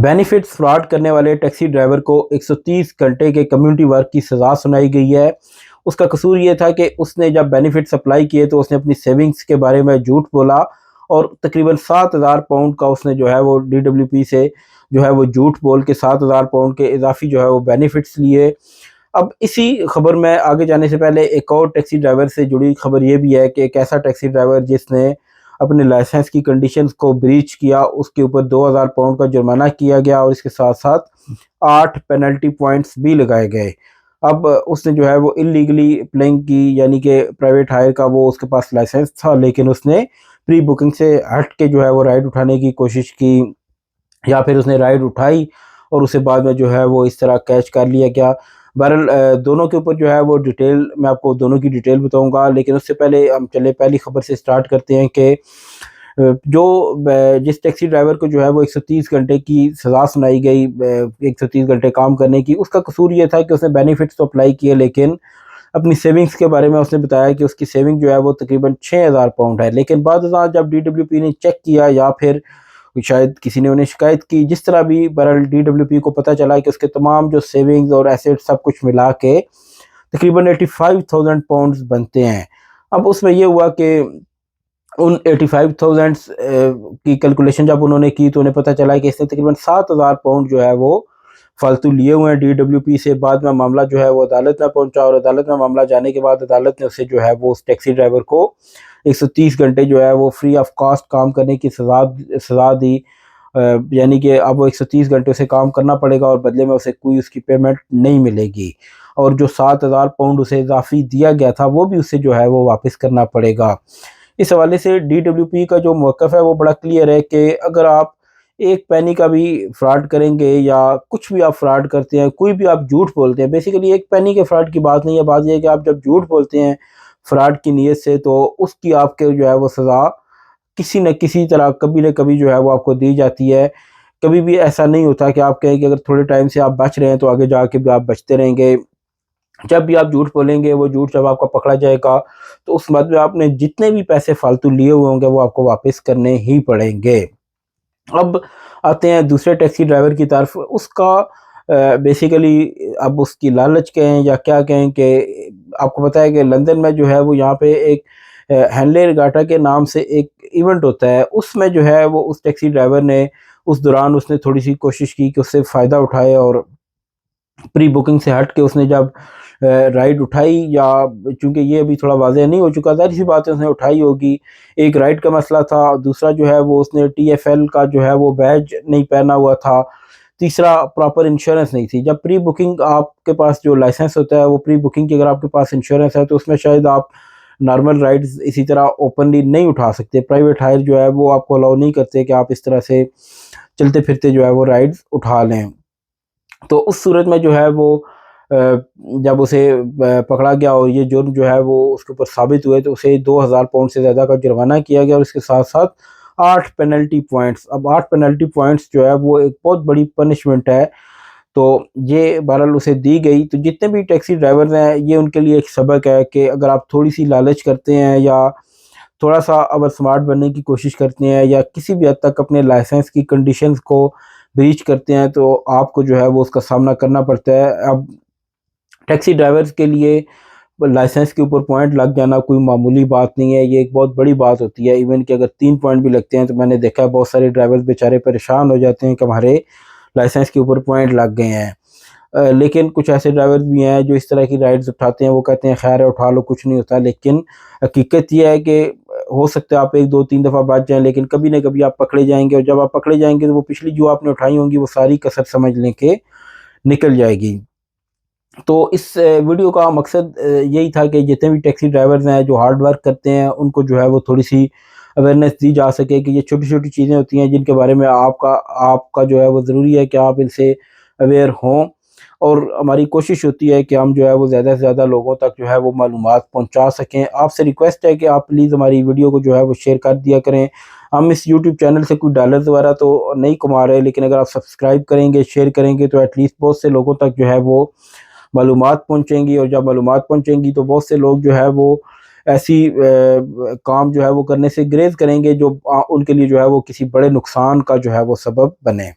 Benefits fraud करने वाले taxi driver को 130 घंटे के कम्युनिटी वर्क की सज़ा सुनाई गई है। उसका कसूर ये था कि उसने जब बेनिफिट्स अप्लाई किए तो उसने अपनी सेविंग्स के बारे में झूठ बोला और तकरीबन 7,000 पाउंड का उसने जो है वो डीडब्ल्यूपी से जो है वो झूठ बोल के 7,000 पाउंड के इजाफी जो है वो बेनिफिट्स लिए। अब इसी खबर में आगे जाने से पहले एक और टैक्सी ड्राइवर से जुड़ी खबर ये भी है कि एक ऐसा टैक्सी ड्राइवर जिसने अपने लाइसेंस की कंडीशंस को ब्रीच किया, उसके ऊपर 2,000 पाउंड का जुर्माना किया गया और इसके साथ साथ 8 पेनल्टी पॉइंट्स भी लगाए गए। अब उसने जो है वो इलीगली प्लेइंग की, यानी कि प्राइवेट हायर का वो उसके पास लाइसेंस था, लेकिन उसने प्री बुकिंग से हट के जो है वो राइड उठाने की कोशिश की, या फिर उसने राइड उठाई और उसे बाद में जो है वो इस तरह कैच कर लिया गया। बहरहाल दोनों के ऊपर जो है वो डिटेल, मैं आपको दोनों की डिटेल बताऊंगा, लेकिन उससे पहले हम चले पहली खबर से स्टार्ट करते हैं कि जिस टैक्सी ड्राइवर को जो है वो 130 घंटे की सज़ा सुनाई गई, 130 घंटे काम करने की, उसका कसूर ये था कि उसने बेनिफिट्स तो अप्लाई किए, लेकिन अपनी सेविंग्स के बारे में उसने बताया कि उसकी सेविंग जो है वो तकरीबन 6,000 पाउंड है। लेकिन बाद जब डीडब्ल्यूपी ने चेक किया या फिर शायद किसी ने उन्हें शिकायत की, जिस तरह भी बहरहाल डीडब्ल्यूपी को पता चला कि उसके तमाम जो सेविंग्स और एसेट्स सब कुछ मिला के तकरीबन 85,000 पाउंड्स बनते हैं। अब उसमें ये हुआ कि उन 85,000 की कैलकुलेशन जब उन्होंने की तो उन्हें पता चला कि इसने तकरीबन 7,000 पाउंड जो है वो फालतू लिए हुए हैं डीडब्ल्यूपी से। बाद में मामला जो है वो अदालत में पहुंचा और अदालत में मामला जाने के बाद अदालत ने उसे जो है वो उस टैक्सी ड्राइवर को 130 घंटे जो है वो फ्री ऑफ कॉस्ट काम करने की सज़ा दी। यानी कि अब वो 130 घंटे उसे काम करना पड़ेगा और बदले में उसे कोई उसकी पेमेंट नहीं मिलेगी, और जो 7,000 पाउंड उसे इजाफी दिया गया था वो भी उसे जो है वो वापस करना पड़ेगा। इस हवाले से डीडब्ल्यूपी का जो मौक़िफ़ है वो बड़ा क्लियर है कि अगर आप एक पैनी का भी फ्रॉड करेंगे या कुछ भी आप फ्रॉड करते हैं, कोई भी आप झूठ बोलते हैं, बेसिकली एक पैनी के फ्रॉड की बात नहीं है, बात ये है कि आप जब झूठ बोलते हैं फ्रॉड की नीयत से, तो उसकी आपके जो है वो सज़ा किसी न किसी तरह कभी न कभी जो है वो आपको दी जाती है। कभी भी ऐसा नहीं होता कि आप कहें कि अगर थोड़े टाइम से आप बच रहे हैं तो आगे जाके भी आप बचते रहेंगे। जब भी आप झूठ बोलेंगे, वो झूठ जब आपका पकड़ा जाएगा तो उस बाद में आपने जितने भी पैसे फालतू लिए हुए होंगे वो आपको वापस करने ही पड़ेंगे। अब आते हैं दूसरे टैक्सी ड्राइवर की तरफ। उसका बेसिकली अब उसकी लालच कहें या क्या कहें कि आपको पता है कि लंदन में जो है वो यहाँ पे एक हेनले रिगाटा के नाम से एक इवेंट होता है। उसमें जो है वो उस टैक्सी ड्राइवर ने उस दौरान उसने थोड़ी-सी कोशिश की कि उससे फ़ायदा उठाए और प्री बुकिंग से हट के उसने जब राइड उठाई, या चूँकि ये अभी थोड़ा वाज़ेह नहीं हो चुका, ज़ाहिर-सी बात है उसने उठाई होगी। एक राइड का मसला था, दूसरा जो है वो उसने टीएफएल का जो है वो बैज नहीं पहना हुआ था, तीसरा प्रॉपर इंश्योरेंस नहीं थी। जब प्री बुकिंग आपके पास जो लाइसेंस होता है वो प्री बुकिंग की अगर आपके पास इंश्योरेंस है तो उसमें शायद आप नॉर्मल राइड्स इसी तरह ओपनली नहीं उठा सकते। प्राइवेट हायर जो है वो आपको अलाउ नहीं करते कि आप इस तरह से चलते-फिरते जो है वो राइड्स उठा लें। तो उस सूरत में जो है वो जब उसे पकड़ा गया और ये जुर्म जो है वो उसके ऊपर साबित हुए तो उसे 2,000 पाउंड से ज़्यादा का जुर्माना किया गया और इसके साथ-साथ 8 पेनल्टी पॉइंट्स। अब 8 पेनल्टी पॉइंट्स जो है वो एक बहुत बड़ी पनिशमेंट है, तो ये बहरहाल उसे दी गई। तो जितने भी टैक्सी ड्राइवर्स हैं ये उनके लिए एक सबक है कि अगर आप थोड़ी-सी लालच करते हैं या थोड़ा-सा अगर स्मार्ट बनने की कोशिश करते हैं या किसी भी हद तक अपने लाइसेंस की कंडीशंस को ब्रीच करते हैं तो आपको जो है वो उसका सामना करना पड़ता है। अब टैक्सी ड्राइवर्स के लिए लाइसेंस के ऊपर पॉइंट लग जाना कोई मामूली बात नहीं है, ये एक बहुत बड़ी बात होती है। इवन कि अगर 3 पॉइंट भी लगते हैं तो मैंने देखा है बहुत सारे ड्राइवर्स बेचारे परेशान हो जाते हैं कि हमारे लाइसेंस के ऊपर पॉइंट लग गए हैं। लेकिन कुछ ऐसे ड्राइवर्स भी हैं जो इस तरह की राइड्स उठाते हैं, वो कहते हैं खैर है उठा लो कुछ नहीं होता, लेकिन हकीकत ये है कि हो सकता है आप 1, 2, 3 दफ़ा बच जाएँ लेकिन कभी न कभी आप पकड़े जाएँगे और जब आप पकड़े जाएँगे तो वो पिछली जो आपने उठाई होंगी वो सारी कसर समझ लें कि निकल जाएगी। तो इस वीडियो का मकसद यही था कि जितने भी टैक्सी ड्राइवर्स हैं जो हार्ड वर्क करते हैं उनको जो है वो थोड़ी-सी अवेयरनेस दी जा सके कि ये छोटी-छोटी चीज़ें होती हैं जिनके बारे में आपका आपका जो है वो ज़रूरी है कि आप इनसे अवेयर हों, और हमारी कोशिश होती है कि हम जो है वो ज़्यादा से ज़्यादा लोगों तक जो है वो मालूमात पहुँचा सकें। आपसे रिक्वेस्ट है कि आप प्लीज़ हमारी वीडियो को जो है वो शेयर कर दिया करें। हम इस यूट्यूब चैनल से कोई डॉलर्स वगैरह तो नहीं कमा रहे, लेकिन अगर आप सब्सक्राइब करेंगे, शेयर करेंगे तो एटलीस्ट बहुत से लोगों तक जो है वो मालूमात पहुँचेंगी, और जब मालूमात पहुँचेंगी तो बहुत से लोग जो है वो ऐसी काम जो है वो करने से गुरेज़ करेंगे जो उनके लिए जो है वो किसी बड़े नुकसान का जो है वो सबब बने।